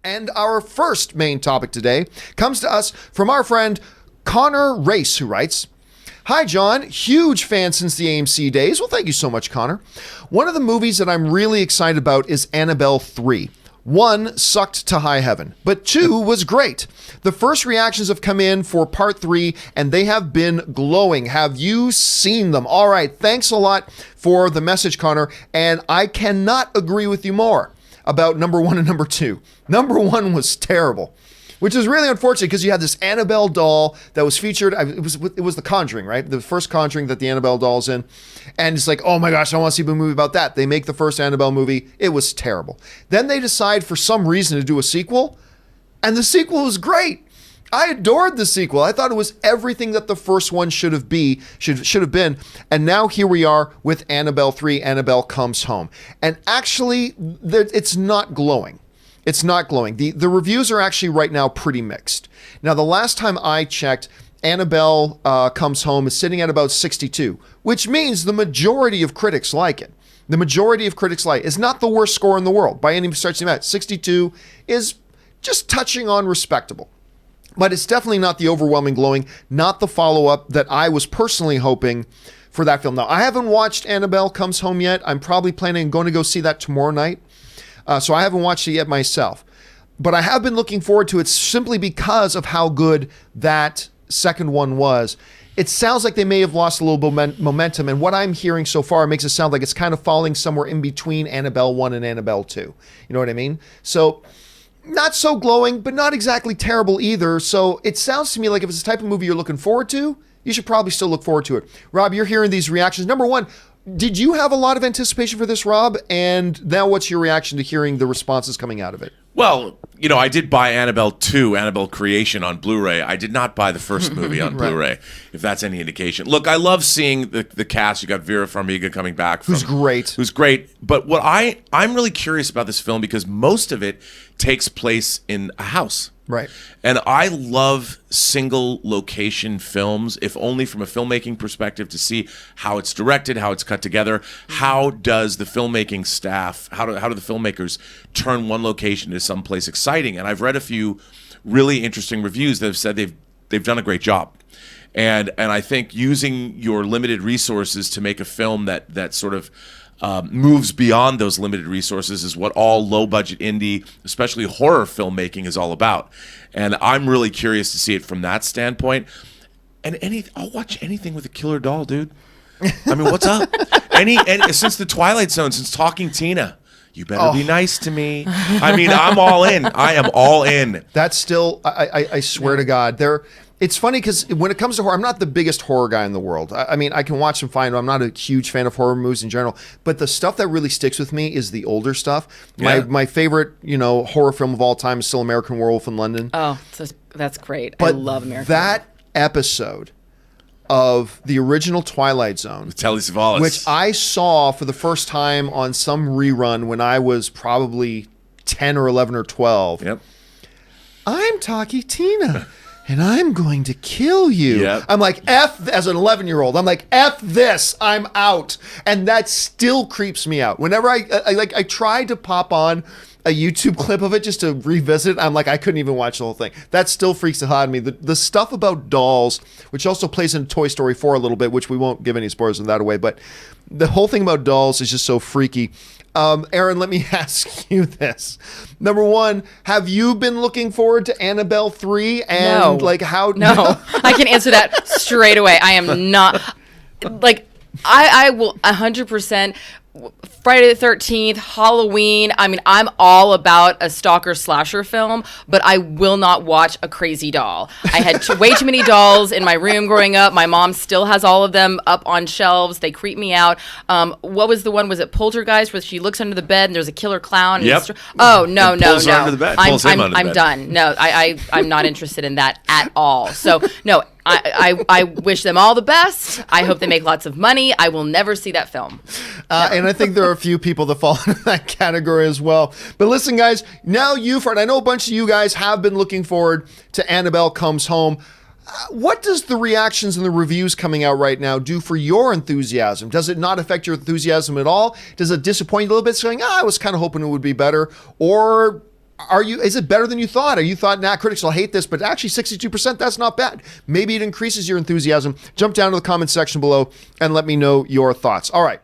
And our first main topic today comes to us from our friend Conor Race, who writes, "Hi, John. Huge fan since the AMC days." Well, thank you so much, Connor. "One of the movies that I'm really excited about is Annabelle 3. 1 sucked to high heaven, but 2 was great. The first reactions have come in for part 3, and they have been glowing. Have you seen them?" All right. Thanks a lot for the message, Connor. And I cannot agree with you more about number 1 and number 2. Number 1 was terrible, which is really unfortunate because you had this Annabelle doll that was featured. It was The Conjuring, right? The first Conjuring that the Annabelle doll's in. And it's like, oh my gosh, I want to see a movie about that. They make the first Annabelle movie. It was terrible. Then they decide for some reason to do a sequel, and the sequel was great. I adored the sequel. I thought it was everything that the first one should have been. And now here we are with Annabelle 3, Annabelle Comes Home. And actually, it's not glowing. It's not glowing. The reviews are actually right now pretty mixed. Now, the last time I checked, Annabelle Comes Home is sitting at about 62, which means the majority of critics like it. The majority of critics like it. It's not the worst score in the world by any stretch of the imagination. 62 is just touching on respectable. But it's definitely not the overwhelming glowing, not the follow-up that I was personally hoping for that film. Now, I haven't watched Annabelle Comes Home yet. I'm probably planning on going to go see that tomorrow night. So I haven't watched it yet myself. But I have been looking forward to it simply because of how good that second one was. It sounds like they may have lost a little momentum, and what I'm hearing so far makes it sound like it's kind of falling somewhere in between Annabelle 1 and Annabelle 2. You know what I mean? So not so glowing, but not exactly terrible either. So it sounds to me like if it's the type of movie you're looking forward to, you should probably still look forward to it. Rob, you're hearing these reactions. Number one, did you have a lot of anticipation for this, Rob? And now what's your reaction to hearing the responses coming out of it? Well, you know, I did buy Annabelle 2, Annabelle Creation on Blu-ray. I did not buy the first movie on Blu-ray, if that's any indication. Look, I love seeing the cast. You got Vera Farmiga coming back. Who's great. Who's great. But what I'm really curious about this film because most of it takes place in a house. Right. And I love single location films, if only from a filmmaking perspective, to see how it's directed, how it's cut together. How does the filmmaking staff, how do the filmmakers turn one location into someplace exciting? And I've read a few really interesting reviews that have said they've done a great job. And I think using your limited resources to make a film that sort of moves beyond those limited resources is what all low-budget indie, especially horror filmmaking, is all about. And I'm really curious to see it from that standpoint. And I'll watch anything with a killer doll, dude. I mean, what's up? Any since the Twilight Zone, since Talking Tina, you better be nice to me. I mean, I'm all in. I am all in. That's still, I swear to God, it's funny because when it comes to horror, I'm not the biggest horror guy in the world. I mean, I can watch them fine. I'm not a huge fan of horror movies in general. But the stuff that really sticks with me is the older stuff. Yeah. My favorite, horror film of all time is still American Werewolf in London. Oh, that's great. But I love American that Werewolf. episode of the original Twilight Zone, With Telly Savalas, which I saw for the first time on some rerun when I was probably 10 or 11 or 12. Yep. I'm Talkie Tina. And I'm going to kill you. Yep. I'm like, F, as an 11-year-old, I'm like, F this, I'm out. And that still creeps me out. Whenever I tried to pop on a YouTube clip of it just to revisit, I'm like, I couldn't even watch the whole thing. That still freaks the hell out of me. The stuff about dolls, which also plays into Toy Story 4 a little bit, which we won't give any spoilers on that away, but the whole thing about dolls is just so freaky. Aaron, let me ask you this. Number one, have you been looking forward to Annabelle 3? And No. No. I can answer that straight away. I am not I will 100%. Friday the 13th, Halloween. I mean, I'm all about a stalker slasher film, but I will not watch a crazy doll. I had way too many dolls in my room growing up. My mom still has all of them up on shelves. They creep me out. What was the one? Was it Poltergeist, where she looks under the bed and there's a killer clown? And Yep. Oh, no. Pulls her under the bed. Pulls him under the I'm bed. done. No, I'm not interested in that at all. So, no, I wish them all the best. I hope they make lots of money. I will never see that film. And I think there are a few people that fall into that category as well. But listen, guys, now you've heard, I know a bunch of you guys have been looking forward to Annabelle Comes Home. What does the reactions and the reviews coming out right now do for your enthusiasm? Does it not affect your enthusiasm at all? Does it disappoint you a little bit, saying, I was kind of hoping it would be better? Or Is it better than you thought? Or you thought, nah, critics will hate this, but actually 62%, that's not bad. Maybe it increases your enthusiasm. Jump down to the comment section below and let me know your thoughts. All right.